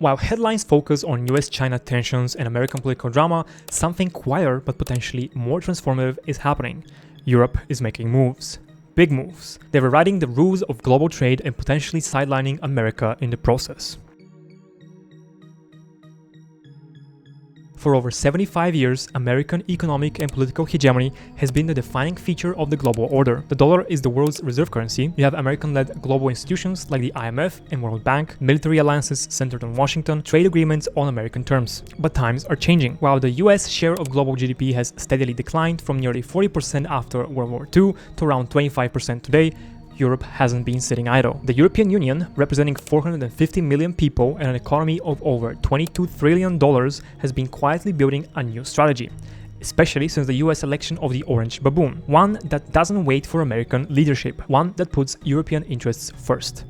While headlines focus on US-China tensions and American political drama, something quieter but potentially more transformative is happening. Europe is making moves. Big moves. They're rewriting the rules of global trade and potentially sidelining America in the process. For over 75 years, American economic and political hegemony has been the defining feature of the global order. The dollar is the world's reserve currency. You have American-led global institutions like the IMF and World Bank, military alliances centered on Washington, trade agreements on American terms. But times are changing. While the US share of global GDP has steadily declined from nearly 40% after World War II to around 25% today, Europe hasn't been sitting idle. The European Union, representing 450 million people and an economy of over $22 trillion, has been quietly building a new strategy, especially since the US election of the Orange Baboon, one that doesn't wait for American leadership, one that puts European interests first.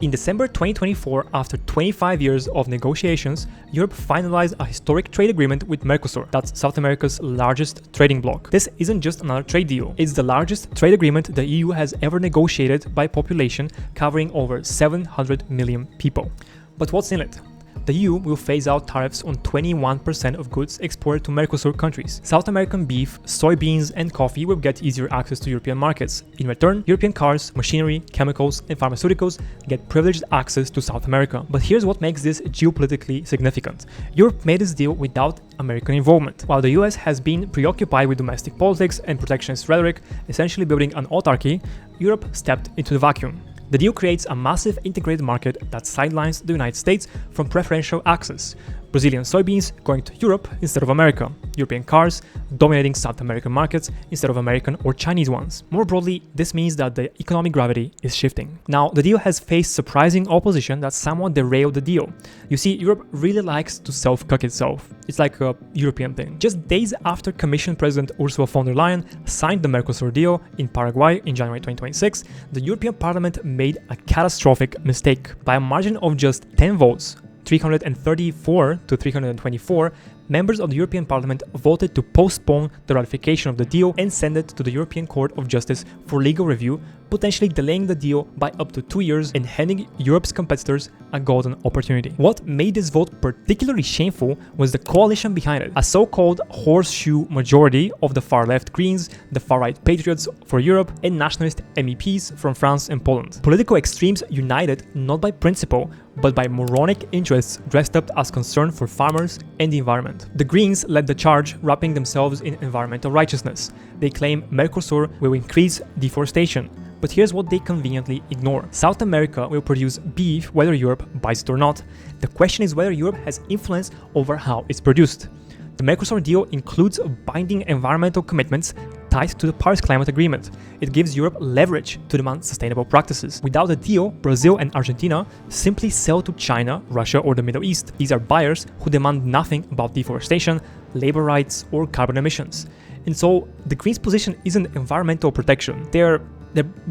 In December 2024, after 25 years of negotiations, Europe finalized a historic trade agreement with Mercosur, that's South America's largest trading bloc. This isn't just another trade deal, it's the largest trade agreement the EU has ever negotiated by population, covering over 700 million people. But what's in it? The EU will phase out tariffs on 21% of goods exported to Mercosur countries. South American beef, soybeans, and coffee will get easier access to European markets. In return, European cars, machinery, chemicals, and pharmaceuticals get privileged access to South America. But here's what makes this geopolitically significant. Europe made this deal without American involvement. While the US has been preoccupied with domestic politics and protectionist rhetoric, essentially building an autarky, Europe stepped into the vacuum. The deal creates a massive integrated market that sidelines the United States from preferential access. Brazilian soybeans going to Europe instead of America. European cars dominating South American markets instead of American or Chinese ones. More broadly, this means that the economic gravity is shifting. Now, the deal has faced surprising opposition that somewhat derailed the deal. You see, Europe really likes to self-cook itself. It's like a European thing. Just days after Commission President Ursula von der Leyen signed the Mercosur deal in Paraguay in January 2026, the European Parliament made a catastrophic mistake. By a margin of just 10 votes, 334 to 324, members of the European Parliament voted to postpone the ratification of the deal and send it to the European Court of Justice for legal review, potentially delaying the deal by up to 2 years and handing Europe's competitors a golden opportunity. What made this vote particularly shameful was the coalition behind it, a so-called horseshoe majority of the far-left Greens, the far-right Patriots for Europe, and nationalist MEPs from France and Poland. Political extremes united not by principle, but by moronic interests dressed up as concern for farmers and the environment. The Greens led the charge, wrapping themselves in environmental righteousness. They claim Mercosur will increase deforestation. But here's what they conveniently ignore. South America will produce beef whether Europe buys it or not. The question is whether Europe has influence over how it's produced. The Mercosur deal includes binding environmental commitments tied to the Paris Climate Agreement. It gives Europe leverage to demand sustainable practices. Without the deal, Brazil and Argentina simply sell to China, Russia, or the Middle East. These are buyers who demand nothing about deforestation, labor rights, or carbon emissions. And so the Greens' position isn't environmental protection. They're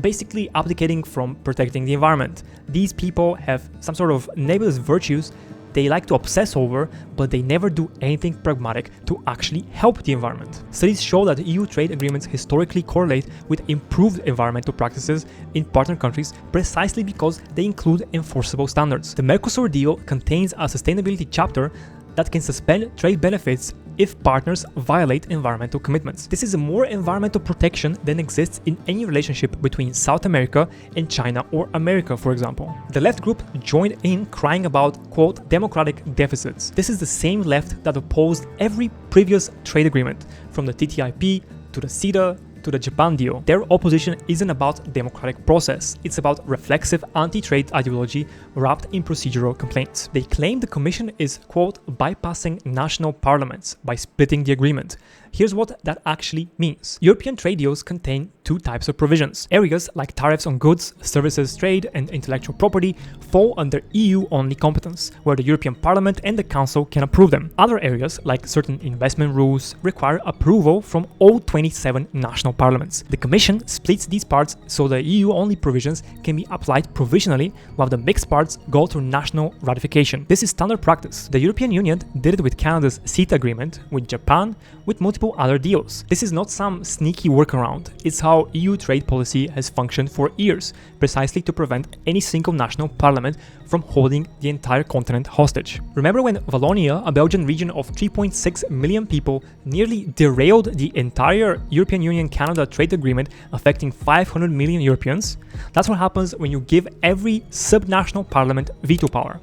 basically abdicating from protecting the environment. These people have some sort of nebulous virtues they like to obsess over, but they never do anything pragmatic to actually help the environment. Studies show that EU trade agreements historically correlate with improved environmental practices in partner countries precisely because they include enforceable standards. The Mercosur deal contains a sustainability chapter that can suspend trade benefits if partners violate environmental commitments. This is more environmental protection than exists in any relationship between South America and China or America, for example. The left group joined in crying about, quote, democratic deficits. This is the same left that opposed every previous trade agreement, from the TTIP to the CETA to the Japan deal. Their opposition isn't about democratic process, it's about reflexive anti-trade ideology wrapped in procedural complaints. They claim the Commission is, quote, bypassing national parliaments by splitting the agreement. Here's what that actually means. European trade deals contain two types of provisions. Areas like tariffs on goods, services, trade, and intellectual property fall under EU-only competence, where the European Parliament and the Council can approve them. Other areas, like certain investment rules, require approval from all 27 national parliaments. The Commission splits these parts so the EU-only provisions can be applied provisionally, while the mixed parts go through national ratification. This is standard practice. The European Union did it with Canada's CETA agreement, with Japan, with multiple multiple other deals. This is not some sneaky workaround. It's how EU trade policy has functioned for years, precisely to prevent any single national parliament from holding the entire continent hostage. Remember when Wallonia, a Belgian region of 3.6 million people, nearly derailed the entire European Union-Canada trade agreement affecting 500 million Europeans? That's what happens when you give every subnational parliament veto power.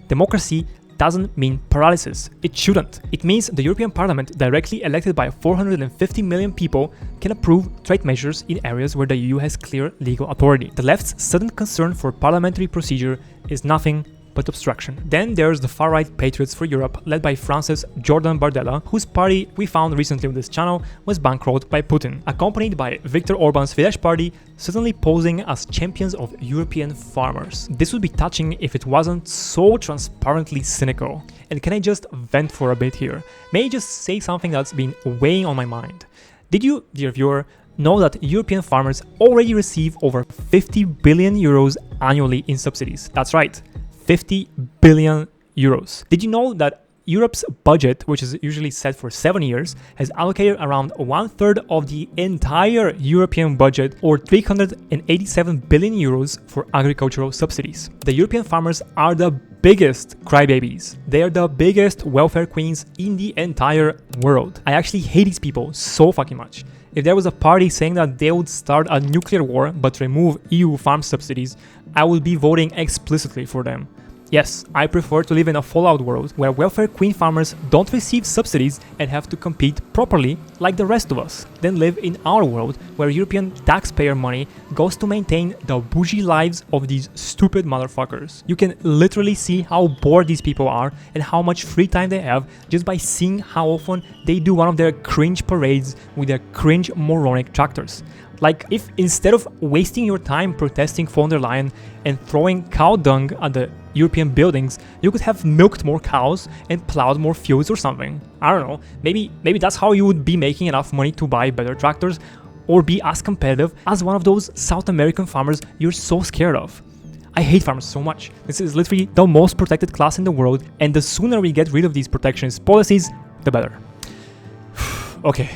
Democracy doesn't mean paralysis. It shouldn't. It means the European Parliament, directly elected by 450 million people, can approve trade measures in areas where the EU has clear legal authority. The left's sudden concern for parliamentary procedure is nothing but obstruction. Then there's the far-right Patriots for Europe, led by France's Jordan Bardella, whose party we found recently on this channel was bankrolled by Putin, accompanied by Viktor Orban's Fidesz party, suddenly posing as champions of European farmers. This would be touching if it wasn't so transparently cynical. And can I just vent for a bit here? May I just say something that's been weighing on my mind? Did you, dear viewer, know that European farmers already receive over 50 billion euros annually in subsidies? That's right. 50 billion euros. Did you know that Europe's budget, which is usually set for 7 years, has allocated around 1/3 of the entire European budget, or 387 billion euros, for agricultural subsidies? The European farmers are the biggest crybabies. They are the biggest welfare queens in the entire world. I actually hate these people so fucking much. If there was a party saying that they would start a nuclear war but remove EU farm subsidies, I would be voting explicitly for them. Yes, I prefer to live in a fallout world where welfare queen farmers don't receive subsidies and have to compete properly like the rest of us, than live in our world where European taxpayer money goes to maintain the bougie lives of these stupid motherfuckers. You can literally see how bored these people are and how much free time they have just by seeing how often they do one of their cringe parades with their cringe moronic tractors. Like, if instead of wasting your time protesting von der Leyen and throwing cow dung at the European buildings, you could have milked more cows and plowed more fields or something. I don't know, maybe that's how you would be making enough money to buy better tractors or be as competitive as one of those South American farmers you're so scared of. I hate farmers so much. This is literally the most protected class in the world, and the sooner we get rid of these protectionist policies, the better. Okay.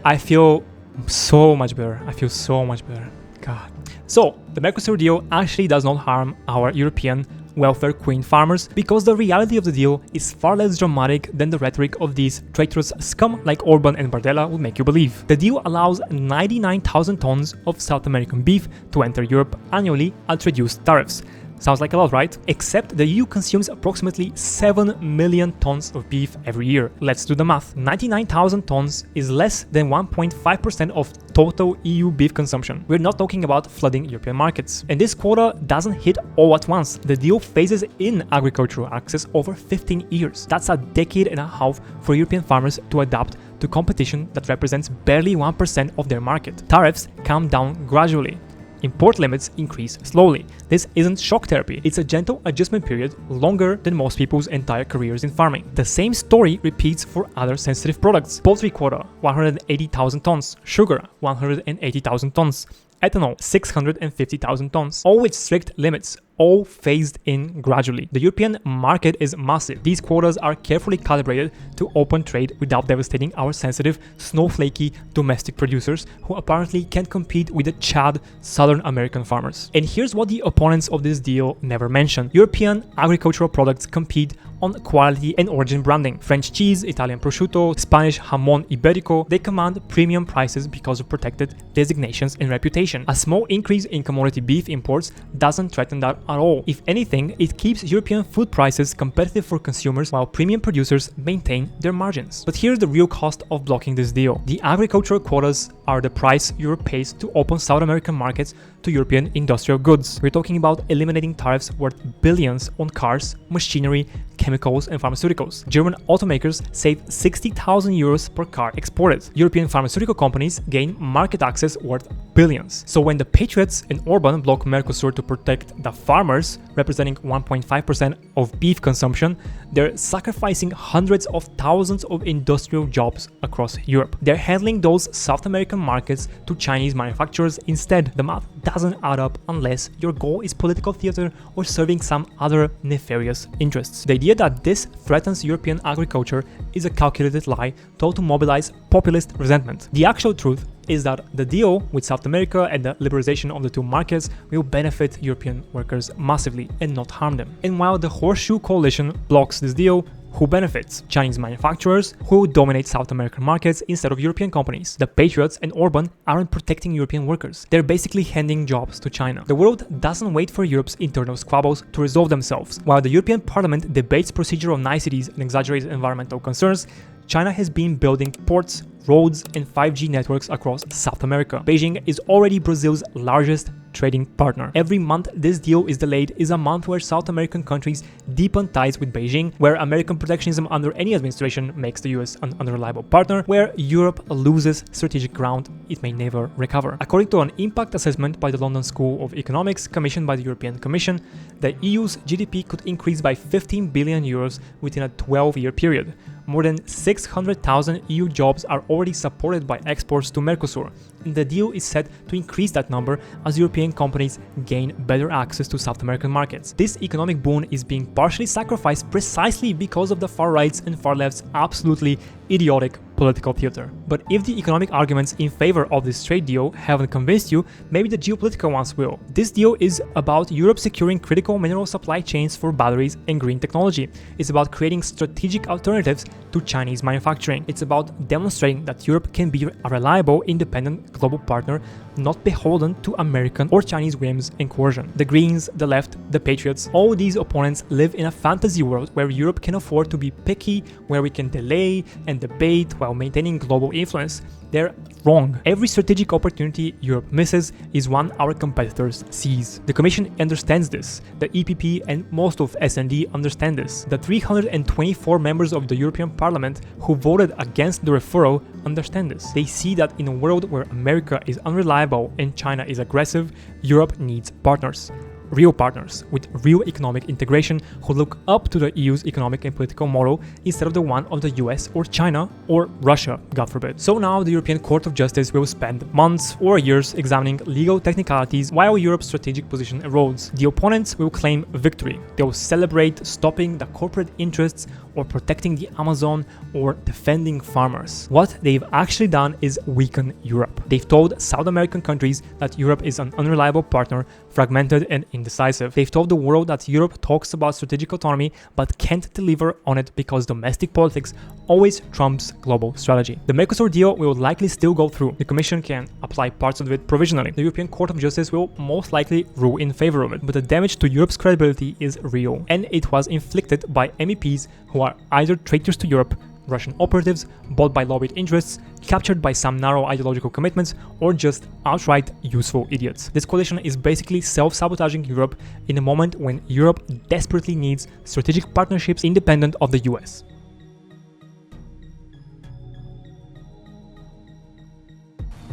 I feel so much better. I feel so much better. God. So, the Mercosur deal actually does not harm our European welfare queen farmers, because the reality of the deal is far less dramatic than the rhetoric of these traitorous scum like Orban and Bardella would make you believe. The deal allows 99,000 tons of South American beef to enter Europe annually at reduced tariffs. Sounds like a lot, right? Except the EU consumes approximately 7 million tons of beef every year. Let's do the math. 99,000 tons is less than 1.5% of total EU beef consumption. We're not talking about flooding European markets. And this quota doesn't hit all at once. The deal phases in agricultural access over 15 years. That's a decade and a half for European farmers to adapt to competition that represents barely 1% of their market. Tariffs come down gradually. Import limits increase slowly. This isn't shock therapy, it's a gentle adjustment period longer than most people's entire careers in farming. The same story repeats for other sensitive products. Poultry quota, 180,000 tons. Sugar, 180,000 tons. Ethanol, 650,000 tons. All with strict limits, all phased in gradually. The European market is massive. These quotas are carefully calibrated to open trade without devastating our sensitive, snowflakey domestic producers who apparently can't compete with the Chad Southern American farmers. And here's what the opponents of this deal never mention. European agricultural products compete on quality and origin branding. French cheese, Italian prosciutto, Spanish jamón ibérico, they command premium prices because of protected designations and reputation. A small increase in commodity beef imports doesn't threaten that at all. If anything, it keeps European food prices competitive for consumers while premium producers maintain their margins. But here's the real cost of blocking this deal. The agricultural quotas are the price Europe pays to open South American markets to European industrial goods. We're talking about eliminating tariffs worth billions on cars, machinery, chemicals and pharmaceuticals. German automakers save 60,000 euros per car exported. European pharmaceutical companies gain market access worth billions. So when the Patriots and Orban block Mercosur to protect the farmers, representing 1.5% of beef consumption, they're sacrificing hundreds of thousands of industrial jobs across Europe. They're handling those South American markets to Chinese manufacturers instead. The math doesn't add up unless your goal is political theater or serving some other nefarious interests. The idea that this threatens European agriculture is a calculated lie told to mobilize populist resentment. The actual truth is that the deal with South America and the liberalization of the two markets will benefit European workers massively and not harm them. And while the Horseshoe Coalition blocks this deal, who benefits? Chinese manufacturers who dominate South American markets instead of European companies. The Patriots and Orban aren't protecting European workers. They're basically handing jobs to China. The world doesn't wait for Europe's internal squabbles to resolve themselves. While the European Parliament debates procedural niceties and exaggerated environmental concerns, China has been building ports, roads, and 5G networks across South America. Beijing is already Brazil's largest trading partner. Every month this deal is delayed is a month where South American countries deepen ties with Beijing, where American protectionism under any administration makes the US an unreliable partner, where Europe loses strategic ground it may never recover. According to an impact assessment by the London School of Economics commissioned by the European Commission, the EU's GDP could increase by 15 billion euros within a 12-year period. More than 600,000 EU jobs are already supported by exports to Mercosur, and the deal is set to increase that number as European companies gain better access to South American markets. This economic boon is being partially sacrificed precisely because of the far right's and far left's absolutely idiotic political theater. But if the economic arguments in favor of this trade deal haven't convinced you, maybe the geopolitical ones will. This deal is about Europe securing critical mineral supply chains for batteries and green technology. It's about creating strategic alternatives to Chinese manufacturing. It's about demonstrating that Europe can be a reliable, independent global partner, not beholden to American or Chinese whims and coercion. The Greens, the left, the Patriots, all these opponents live in a fantasy world where Europe can afford to be picky, where we can delay and debate while maintaining global influence. They're wrong. Every strategic opportunity Europe misses is one our competitors seize. The Commission understands this. The EPP and most of S&D understand this. The 324 members of the European Parliament who voted against the referral understand this. They see that in a world where America is unreliable and China is aggressive, Europe needs partners. Real partners with real economic integration who look up to the EU's economic and political model instead of the one of the US or China or Russia, God forbid. So now the European Court of Justice will spend months or years examining legal technicalities while Europe's strategic position erodes. The opponents will claim victory. They will celebrate stopping the corporate interests or protecting the Amazon or defending farmers. What they've actually done is weaken Europe. They've told South American countries that Europe is an unreliable partner, fragmented and indecisive. They've told the world that Europe talks about strategic autonomy but can't deliver on it because domestic politics always trumps global strategy. The Mercosur deal will likely still go through. The Commission can apply parts of it provisionally. The European Court of Justice will most likely rule in favor of it, but the damage to Europe's credibility is real, and it was inflicted by MEPs who are either traitors to Europe, Russian operatives, bought by lobbied interests, captured by some narrow ideological commitments, or just outright useful idiots. This coalition is basically self-sabotaging Europe in a moment when Europe desperately needs strategic partnerships independent of the US.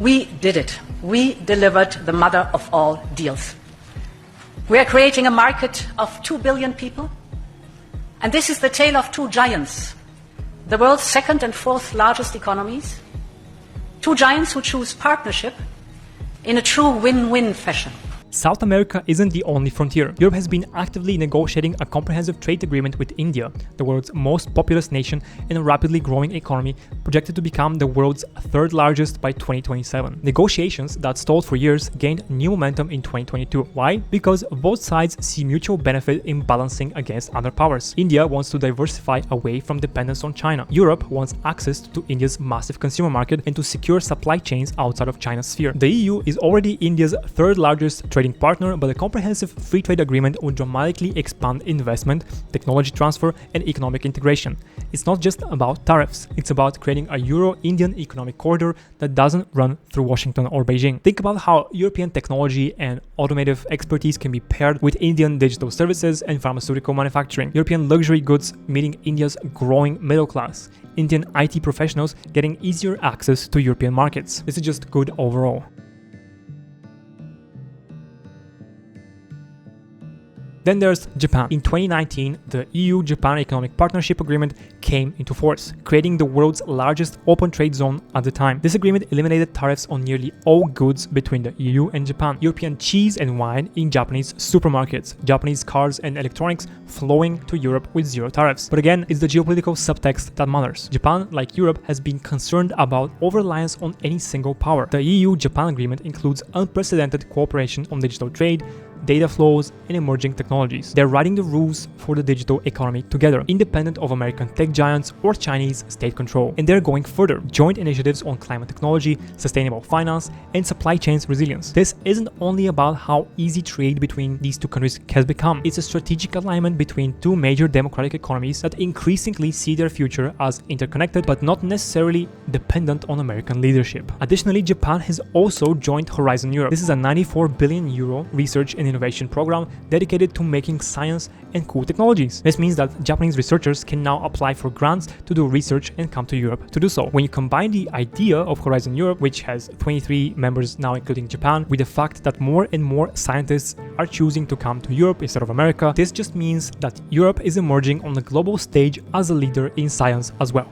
We did it. We delivered the mother of all deals. We are creating a market of 2 billion people, and this is the tale of two giants, the world's second and fourth largest economies, two giants who choose partnership in a true win-win fashion. South America isn't the only frontier. Europe has been actively negotiating a comprehensive trade agreement with India, the world's most populous nation and a rapidly growing economy projected to become the world's third largest by 2027. Negotiations that stalled for years gained new momentum in 2022. Why? Because both sides see mutual benefit in balancing against other powers. India wants to diversify away from dependence on China. Europe wants access to India's massive consumer market and to secure supply chains outside of China's sphere. The EU is already India's third largest trading partner, but a comprehensive free trade agreement would dramatically expand investment, technology transfer, and economic integration. It's not just about tariffs, it's about creating a Euro-Indian economic corridor that doesn't run through Washington or Beijing. Think about how European technology and automotive expertise can be paired with Indian digital services and pharmaceutical manufacturing. European luxury goods meeting India's growing middle class. Indian IT professionals getting easier access to European markets. This is just good overall. Then there's Japan. In 2019, the EU-Japan Economic Partnership Agreement came into force, creating the world's largest open trade zone at the time. This agreement eliminated tariffs on nearly all goods between the EU and Japan. European cheese and wine in Japanese supermarkets, Japanese cars and electronics flowing to Europe with zero tariffs. But again, it's the geopolitical subtext that matters. Japan, like Europe, has been concerned about over-reliance on any single power. The EU-Japan agreement includes unprecedented cooperation on digital trade, data flows, and emerging technologies. They're writing the rules for the digital economy together, independent of American tech giants or Chinese state control. And they're going further. Joint initiatives on climate technology, sustainable finance, and supply chains resilience. This isn't only about how easy trade between these two countries has become. It's a strategic alignment between two major democratic economies that increasingly see their future as interconnected but not necessarily dependent on American leadership. Additionally, Japan has also joined Horizon Europe. This is a €94 billion research and innovation program dedicated to making science and cool technologies. This means that Japanese researchers can now apply for grants to do research and come to Europe to do so. When you combine the idea of Horizon Europe, which has 23 members now including Japan, with the fact that more and more scientists are choosing to come to Europe instead of America, this just means that Europe is emerging on the global stage as a leader in science as well.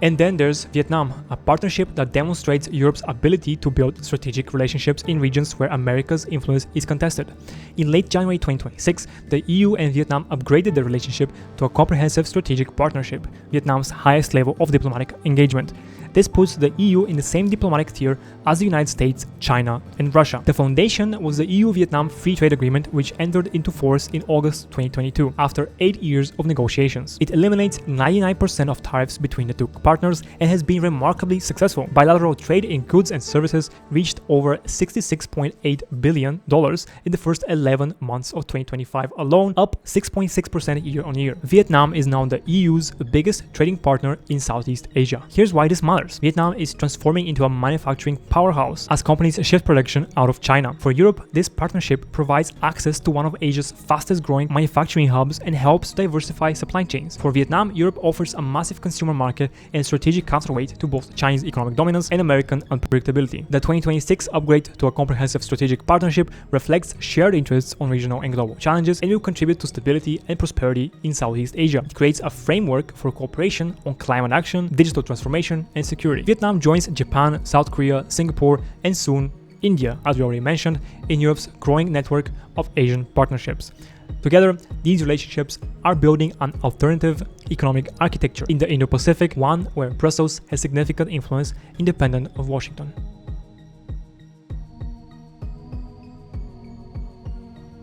And then there's Vietnam, a partnership that demonstrates Europe's ability to build strategic relationships in regions where America's influence is contested. In late January 2026, the EU and Vietnam upgraded their relationship to a comprehensive strategic partnership, Vietnam's highest level of diplomatic engagement. This puts the EU in the same diplomatic tier as the United States, China, and Russia. The foundation was the EU-Vietnam Free Trade Agreement, which entered into force in August 2022, after 8 years of negotiations. It eliminates 99% of tariffs between the two partners and has been remarkably successful. Bilateral trade in goods and services reached over $66.8 billion in the first 11 months of 2025 alone, up 6.6% year-on-year. Vietnam is now the EU's biggest trading partner in Southeast Asia. Here's why this matters. Vietnam is transforming into a manufacturing powerhouse as companies shift production out of China. For Europe, this partnership provides access to one of Asia's fastest growing manufacturing hubs and helps diversify supply chains. For Vietnam, Europe offers a massive consumer market and strategic counterweight to both Chinese economic dominance and American unpredictability. The 2026 upgrade to a comprehensive strategic partnership reflects shared interests on regional and global challenges and will contribute to stability and prosperity in Southeast Asia. It creates a framework for cooperation on climate action, digital transformation, and security. Vietnam joins Japan, South Korea, Singapore, and soon India, as we already mentioned, in Europe's growing network of Asian partnerships. Together, these relationships are building an alternative economic architecture in the Indo-Pacific, one where Brussels has significant influence independent of Washington.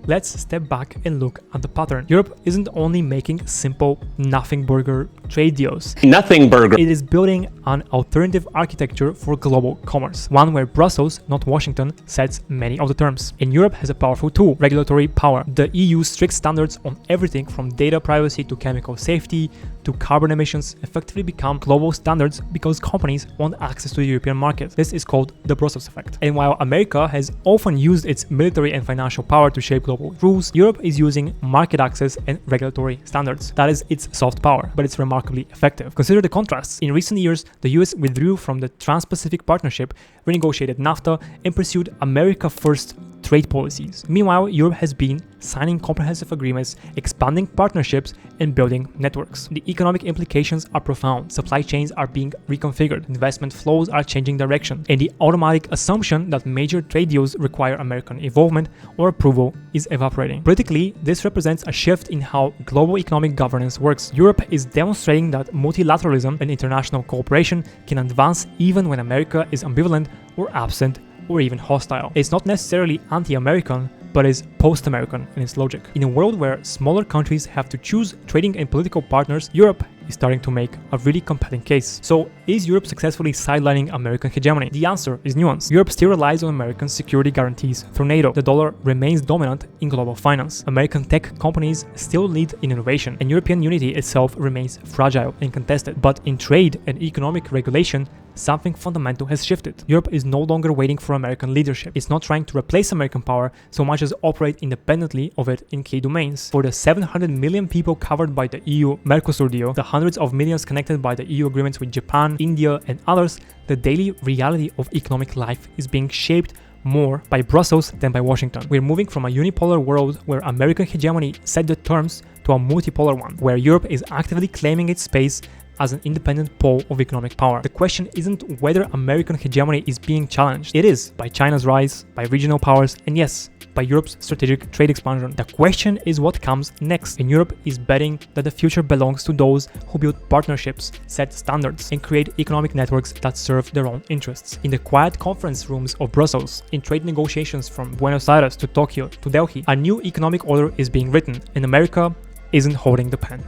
Let's step back and look at the pattern. Europe isn't only making simple nothing burger trade deals. Nothing burger. It is building an alternative architecture for global commerce, one where Brussels, not Washington, sets many of the terms. And Europe has a powerful tool, regulatory power. The EU's strict standards on everything from data privacy to chemical safety to carbon emissions effectively become global standards because companies want access to the European market. This is called the Brussels effect. And while America has often used its military and financial power to shape global rules, Europe is using market access and regulatory standards. That is its soft power, but it's remarkably effective. Consider the contrasts. In recent years, the US withdrew from the Trans-Pacific Partnership, renegotiated NAFTA, and pursued America First trade policies. Meanwhile, Europe has been signing comprehensive agreements, expanding partnerships, and building networks. The economic implications are profound. Supply chains are being reconfigured, investment flows are changing direction, and the automatic assumption that major trade deals require American involvement or approval is evaporating. Politically, this represents a shift in how global economic governance works. Europe is demonstrating that multilateralism and international cooperation can advance even when America is ambivalent or absent or even hostile. It's not necessarily anti-American, but is post-American in its logic. In a world where smaller countries have to choose trading and political partners, Europe is starting to make a really compelling case. So, is Europe successfully sidelining American hegemony? The answer is nuanced. Europe still relies on American security guarantees through NATO. The dollar remains dominant in global finance. American tech companies still lead in innovation, and European unity itself remains fragile and contested. But in trade and economic regulation, something fundamental has shifted. Europe is no longer waiting for American leadership. It's not trying to replace American power so much as operate independently of it in key domains. For the 700 million people covered by the EU-Mercosur deal, the hundreds of millions connected by the EU agreements with Japan, India, and others, the daily reality of economic life is being shaped more by Brussels than by Washington. We're moving from a unipolar world where American hegemony set the terms to a multipolar one, where Europe is actively claiming its space as an independent pole of economic power. The question isn't whether American hegemony is being challenged. It is, by China's rise, by regional powers, and yes, by Europe's strategic trade expansion. The question is what comes next, and Europe is betting that the future belongs to those who build partnerships, set standards, and create economic networks that serve their own interests. In the quiet conference rooms of Brussels, in trade negotiations from Buenos Aires to Tokyo to Delhi, a new economic order is being written, and America isn't holding the pen.